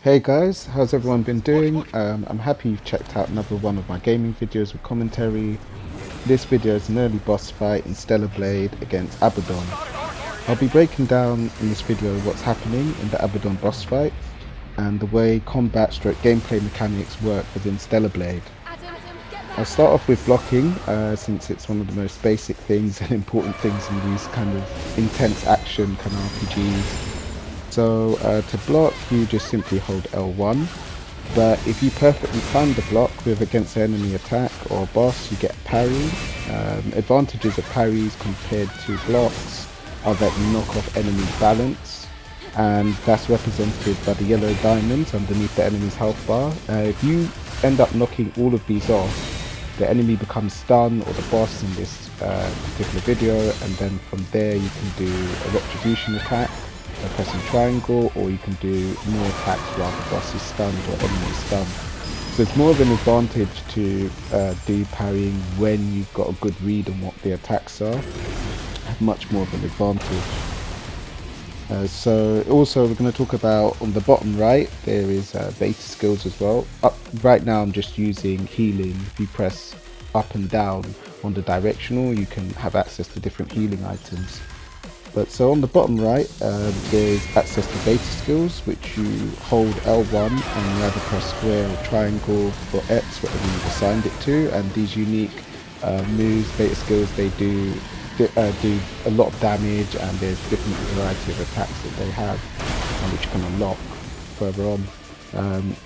Hey guys, how's everyone been doing? I'm happy you've checked out another one of my gaming videos with commentary. This video is an early boss fight in Stellar Blade against Abaddon. I'll be breaking down in this video what's happening in the Abaddon boss fight and the way combat stroke gameplay mechanics work within Stellar Blade. I'll start off with blocking since it's one of the most basic things and important things in these kind of intense action kind of RPGs. So to block, you just simply hold L1, but if you perfectly time the block with against an enemy attack or boss, you get parry. Advantages of parries compared to blocks are that you knock off enemy balance, and that's represented by the yellow diamonds underneath the enemy's health bar. If you end up knocking all of these off, the enemy becomes stunned, or the boss in this particular video, and then from there you can do a retribution attack by pressing triangle, or you can do more attacks while the boss is stunned or enemy is stunned. So it's more of an advantage to do parrying when you've got a good read on what the attacks are. Much more of an advantage. So also we're going to talk about on the bottom right there is beta skills as well. Right now I'm just using healing. If you press up and down on the directional, you can have access to different healing items. But so on the bottom right, there's access to beta skills, which you hold L1 and you either press square or triangle or X, whatever you've assigned it to. And these unique moves, beta skills, they do a lot of damage, and there's different variety of attacks that they have, which you can unlock further on.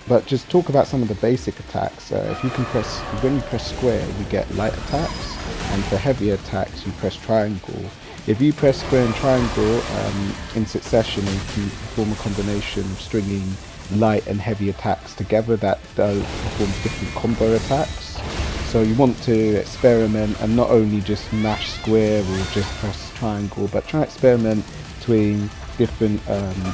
But just talk about some of the basic attacks. If you can when you press square, you get light attacks, and for heavy attacks, you press triangle. If you press square and triangle in succession, you can perform a combination of stringing light and heavy attacks together that performs different combo attacks. So you want to experiment and not only just mash square or just press triangle, but try experiment between different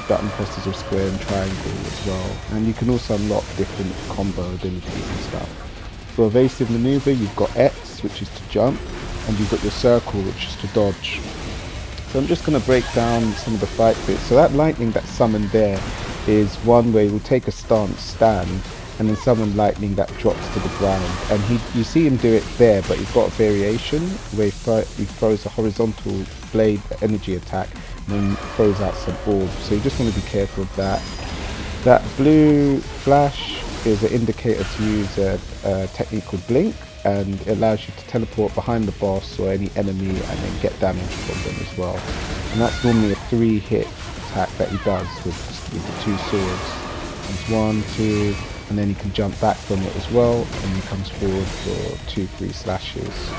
button presses of square and triangle as well. And you can also unlock different combo abilities and stuff. For evasive maneuver, you've got X, which is to jump, and you've got your circle, which is to dodge. So I'm just going to break down some of the fight bits. So that lightning that's summoned there is one where he will take a stance, stand, and then summon lightning that drops to the ground. And you see him do it there, but he's got a variation where he throws a horizontal blade energy attack and then throws out some orbs. So you just want to be careful of that. That blue flash is an indicator to use a technique called blink, and it allows you to teleport behind the boss or any enemy and then get damage from them as well. And that's normally a 3-hit attack that he does with the 2 swords. There's 1, 2, and then he can jump back from it as well, and he comes forward for 2, 3 slashes.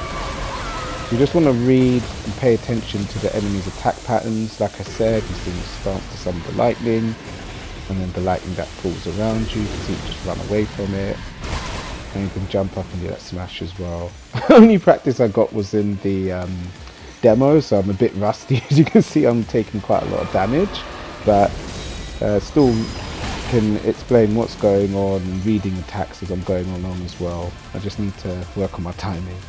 You just want to read and pay attention to the enemy's attack patterns. Like I said, he's doing stance to summon the lightning, and then the lightning that falls around you, you can see it just run away from it. And you can jump up and do that smash as well. Only practice I got was in the demo, so I'm a bit rusty. As you can see, I'm taking quite a lot of damage, but still can explain what's going on and reading attacks as I'm going along as well. I just need to work on my timing.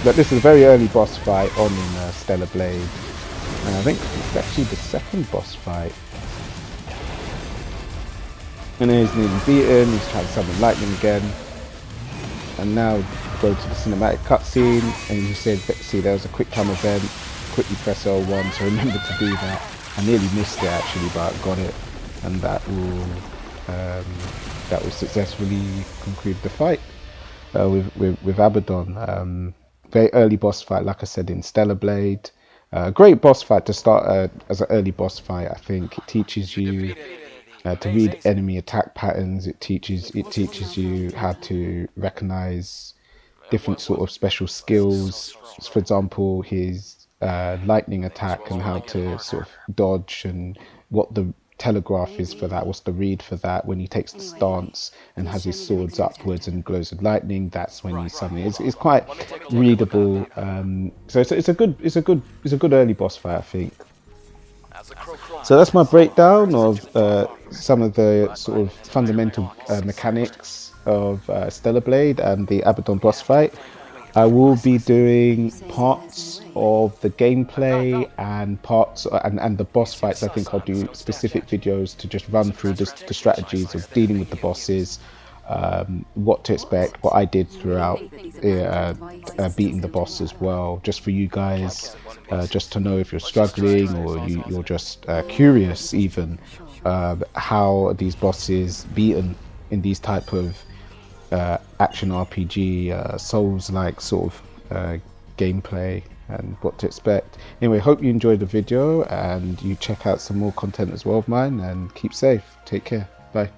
But this is a very early boss fight on in Stellar Blade. I think it's actually the second boss fight. And then he's nearly beaten, he's trying to summon lightning again. And now go to the cinematic cutscene, and you see there was a quick time event, quickly press L1, so remember to do that. I nearly missed it actually, but I got it, and that will successfully conclude the fight with Abaddon. Very early boss fight, like I said, in Stellar Blade. Great boss fight to start as an early boss fight. I think it teaches you to read enemy attack patterns. It teaches you how to recognize different sort of special skills. For example, his lightning attack and how to sort of dodge, and what the telegraph is for that. What's the read for that? When he takes the stance and has his swords upwards and glows with lightning, that's when he suddenly it's quite readable. So it's a good early boss fight, I think. So that's my breakdown of some of the sort of fundamental mechanics of Stellar Blade and the Abaddon boss fight. I will be doing parts of the gameplay and parts and the boss fights, I think I'll do specific videos to just run through the strategies of dealing with the bosses, what to expect, what I did throughout beating the boss as well, just for you guys, just to know if you're struggling or you're just curious even, how these bosses beaten in these type of action RPG, Souls-like sort of gameplay, and what to expect. Anyway, hope you enjoyed the video and you check out some more content as well of mine, and keep safe. Take care. Bye.